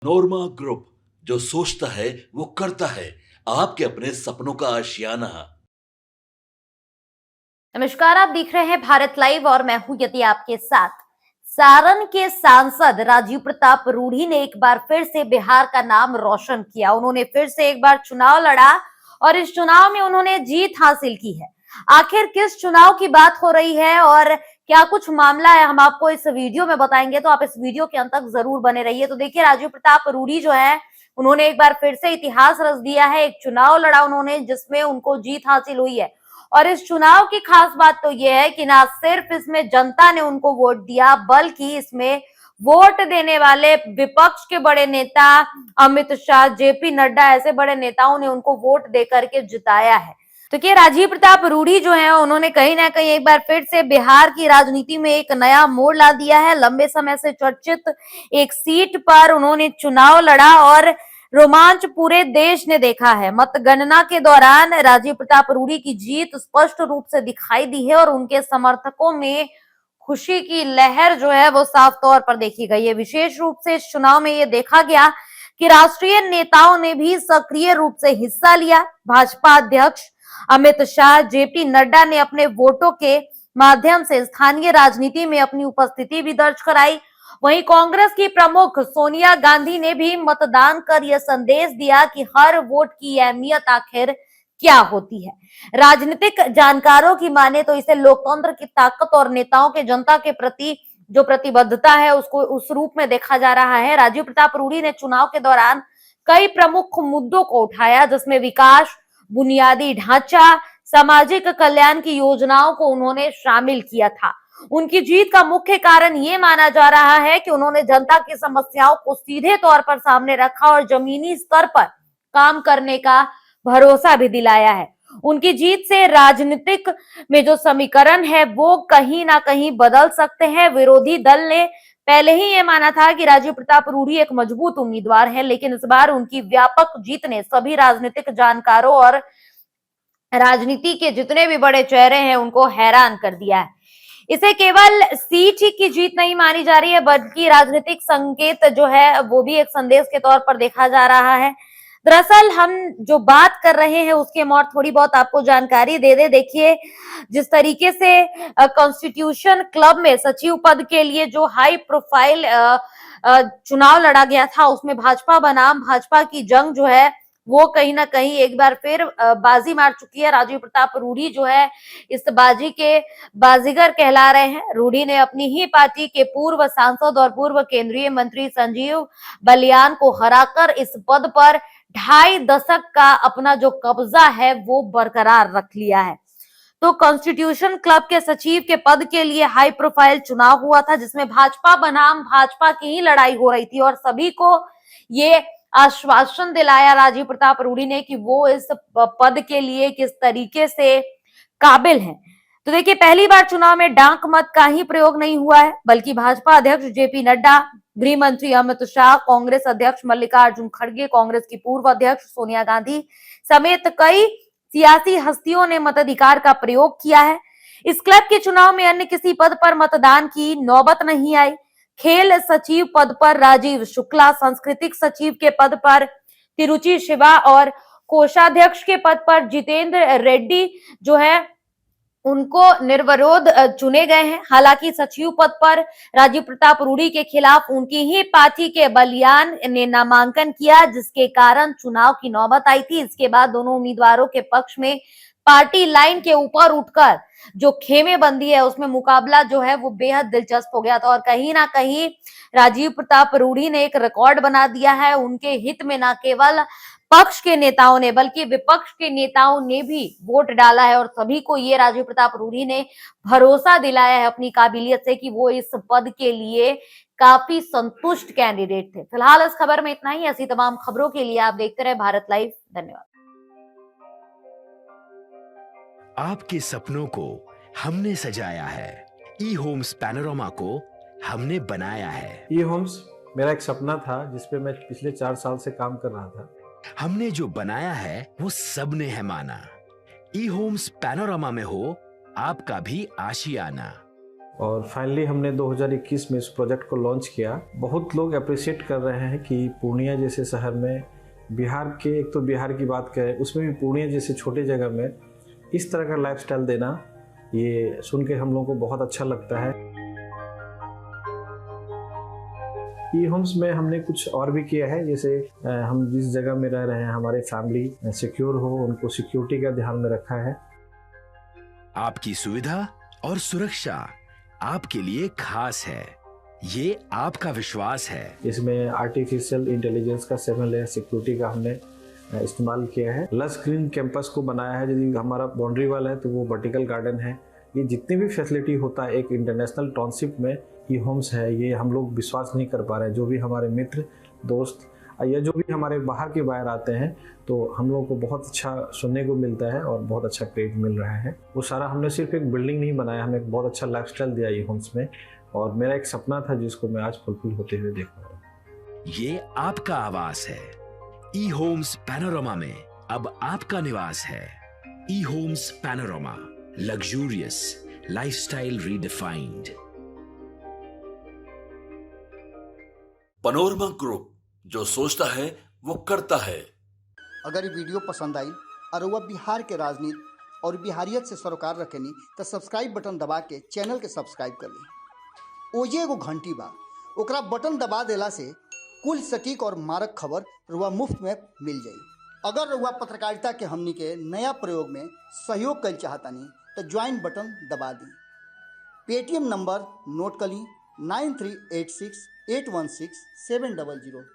नोरमा group, जो सोचता है वो करता है। आपके अपने सपनों का आशियाना। नमस्कार, आप देख रहे हैं भारत लाइव और मैं हूं यदि आपके साथ। सारण के सांसद राजीव प्रताप रूढ़ी ने एक बार फिर से बिहार का नाम रोशन किया। उन्होंने फिर से एक बार चुनाव लड़ा और इस चुनाव में उन्होंने जीत हासिल की है। आखिर किस चुनाव की बात हो रही है और क्या कुछ मामला है, हम आपको इस वीडियो में बताएंगे, तो आप इस वीडियो के अंत तक जरूर बने रहिए। तो देखिए, राजीव प्रताप रूढ़ी जो है, उन्होंने एक बार फिर से इतिहास रच दिया है। एक चुनाव लड़ा उन्होंने जिसमें उनको जीत हासिल हुई है। और इस चुनाव की खास बात तो यह है कि ना सिर्फ इसमें जनता ने उनको वोट दिया, बल्कि इसमें वोट देने वाले विपक्ष के बड़े नेता अमित शाह, जेपी नड्डा, ऐसे बड़े नेताओं ने उनको वोट देकर के जिताया है। तो क्या राजीव प्रताप रूढ़ी जो है, उन्होंने कहीं ना कहीं एक बार फिर से बिहार की राजनीति में एक नया मोड़ ला दिया है। लंबे समय से चर्चित एक सीट पर उन्होंने चुनाव लड़ा और रोमांच पूरे देश ने देखा है। मतगणना के दौरान राजीव प्रताप रूढ़ी की जीत स्पष्ट रूप से दिखाई दी है और उनके समर्थकों में खुशी की लहर जो है वो साफ तौर पर देखी गई है। विशेष रूप से इस चुनाव में ये देखा गया कि राष्ट्रीय नेताओं ने भी सक्रिय रूप से हिस्सा लिया। भाजपा अध्यक्ष अमित शाह, जेपी नड्डा ने अपने वोटों के माध्यम से स्थानीय राजनीति में अपनी उपस्थिति भी दर्ज कराई। वहीं कांग्रेस की प्रमुख सोनिया गांधी ने भी मतदान कर यह संदेश दिया कि हर वोट की अहमियत आखिर क्या होती है। राजनीतिक जानकारों की माने तो इसे लोकतंत्र की ताकत और नेताओं के जनता के प्रति जो प्रतिबद्धता है उसको उस रूप में देखा जा रहा है। राजीव प्रताप रूढ़ी ने चुनाव के दौरान कई प्रमुख मुद्दों को उठाया, जिसमें विकास, बुनियादी ढांचा, सामाजिक कल्याण की योजनाओं को उन्होंने शामिल किया था। उनकी जीत का मुख्य कारण ये माना जा रहा है कि उन्होंने जनता की समस्याओं को सीधे तौर पर सामने रखा और जमीनी स्तर पर काम करने का भरोसा भी दिलाया है। उनकी जीत से राजनीतिक में जो समीकरण है वो कहीं ना कहीं बदल सकते हैं। विरोधी दल ने पहले ही ये माना था कि राजीव प्रताप रूढ़ी एक मजबूत उम्मीदवार है, लेकिन इस बार उनकी व्यापक जीत ने सभी राजनीतिक जानकारों और राजनीति के जितने भी बड़े चेहरे हैं उनको हैरान कर दिया है। इसे केवल सीट ही की जीत नहीं मानी जा रही है, बल्कि राजनीतिक संकेत जो है वो भी एक संदेश के तौर पर देखा जा रहा है। दरअसल हम जो बात कर रहे हैं उसके और थोड़ी बहुत आपको जानकारी दे दे। देखिए, जिस तरीके से कॉन्स्टिट्यूशन क्लब में सचिव पद के लिए जो हाई प्रोफाइल चुनाव लड़ा गया था, उसमें भाजपा बनाम भाजपा की जंग जो है वो कहीं ना कहीं एक बार फिर बाजी मार चुकी है। राजीव प्रताप रूढ़ी जो है इस बाजी के बाजीगर कहला रहे हैं। रूढ़ी ने अपनी ही पार्टी के पूर्व सांसद और पूर्व केंद्रीय मंत्री संजीव बलियान को हराकर इस पद पर 2.5 दशक का अपना जो कब्जा है वो बरकरार रख लिया है। तो कॉन्स्टिट्यूशन क्लब के सचिव के पद के लिए हाई प्रोफाइल चुनाव हुआ था, जिसमें भाजपा बनाम भाजपा की ही लड़ाई हो रही थी और सभी को ये आश्वासन दिलाया राजीव प्रताप रूढ़ी ने कि वो इस पद के लिए किस तरीके से काबिल हैं। तो देखिए, पहली बार चुनाव में डाक मत का ही प्रयोग नहीं हुआ है, बल्कि भाजपा अध्यक्ष जेपी नड्डा, गृह मंत्री अमित शाह, कांग्रेस अध्यक्ष मल्लिकार्जुन खड़गे, कांग्रेस की पूर्व अध्यक्ष सोनिया गांधी समेत कई सियासी हस्तियों ने मताधिकार का प्रयोग किया है। इस क्लब के चुनाव में अन्य किसी पद पर मतदान की नौबत नहीं आई। खेल सचिव पद पर राजीव शुक्ला, सांस्कृतिक सचिव के पद पर तिरुचि शिवा और कोषाध्यक्ष के पद पर जितेंद्र रेड्डी जो है उनको निर्विरोध चुने गए हैं। हालांकि सचिव पद पर राजीव प्रताप रूढ़ी के खिलाफ उनकी ही पार्टी के बलियान ने नामांकन किया, जिसके कारण चुनाव की नौबत आई थी। इसके बाद दोनों उम्मीदवारों के पक्ष में पार्टी लाइन के ऊपर उठकर जो खेमेबंदी है उसमें मुकाबला जो है वो बेहद दिलचस्प हो गया था और कहीं ना कहीं राजीव प्रताप रूढ़ी ने एक रिकॉर्ड बना दिया है। उनके हित में न केवल पक्ष के नेताओं ने बल्कि विपक्ष के नेताओं ने भी वोट डाला है और सभी को ये राजीव प्रताप रूढ़ी ने भरोसा दिलाया है अपनी काबिलियत से कि वो इस पद के लिए काफी संतुष्ट कैंडिडेट थे। फिलहाल इस खबर में इतना ही। ऐसी तमाम खबरों के लिए आप देखते रहे भारत लाइव। धन्यवाद। आपके सपनों को हमने सजाया है, ई होम्स पैनोरामा को हमने बनाया है। ई होम्स मेरा एक सपना था जिसपे मैं पिछले 4 साल से काम कर रहा था। हमने जो बनाया है वो सबने है माना। ई होम्स पैनोरामा में हो आपका भी आशियाना। और फाइनली हमने 2021 में इस प्रोजेक्ट को लॉन्च किया। बहुत लोग अप्रिशिएट कर रहे हैं कि पूर्णिया जैसे शहर में बिहार के, एक तो बिहार की बात करें उसमें भी पूर्णिया जैसे छोटे जगह में इस तरह का लाइफस्टाइल देना, ये सुन के हम लोगों को बहुत अच्छा लगता है। ई होम्स में हमने कुछ और भी किया है, जैसे हम जिस जगह में रह रहे हैं हमारे फैमिली सिक्योर हो, उनको सिक्योरिटी का ध्यान में रखा है। आपकी सुविधा और सुरक्षा आपके लिए खास है, ये आपका विश्वास है। इसमें आर्टिफिशियल इंटेलिजेंस का 7 लेयर सिक्योरिटी का हमने इस्तेमाल किया है। लस ग्रीन कैंपस को बनाया है। यदि हमारा बाउंड्री वाल है तो वो वर्टिकल गार्डन है। ये जितनी भी फैसिलिटी होता है एक इंटरनेशनल टाउनशिप में ई होम्स है, ये हम लोग विश्वास नहीं कर पा रहे हैं। जो भी हमारे मित्र दोस्त या जो भी हमारे बाहर के बाहर आते हैं तो हम लोगों को बहुत अच्छा सुनने को मिलता है और बहुत अच्छा क्रेडिट मिल रहा है। वो सारा हमने सिर्फ एक बिल्डिंग नहीं बनाया, हमें एक बहुत अच्छा लाइफस्टाइल दिया ई होम्स में, और मेरा एक सपना था जिसको मैं आज फुलफिल होते हुए देख रहा हूँ। ये आपका आवास है। ई होम्स पैनोरामा में अब आपका निवास है। E Homes Panorama, luxurious lifestyle redefined. Panorama Group, जो सोचता है वो करता है। अगर ये वीडियो पसंद आई और वह बिहार के राजनीति और बिहारियत से सरोकार रखेनी तो सब्सक्राइब बटन दबा के चैनल के सब्सक्राइब कर ली। ओजे एगो घंटी बा, ओकरा बटन दबा देला से कुल सटीक और मारक खबर रुआ मुफ्त में मिल जाई। अगर रुआ पत्रकारिता के हमनी के नया प्रयोग में सहयोग कर चाहतानी तो ज्वाइन बटन दबा दी। पेटीएम नंबर नोट कर ली 9386 816 700।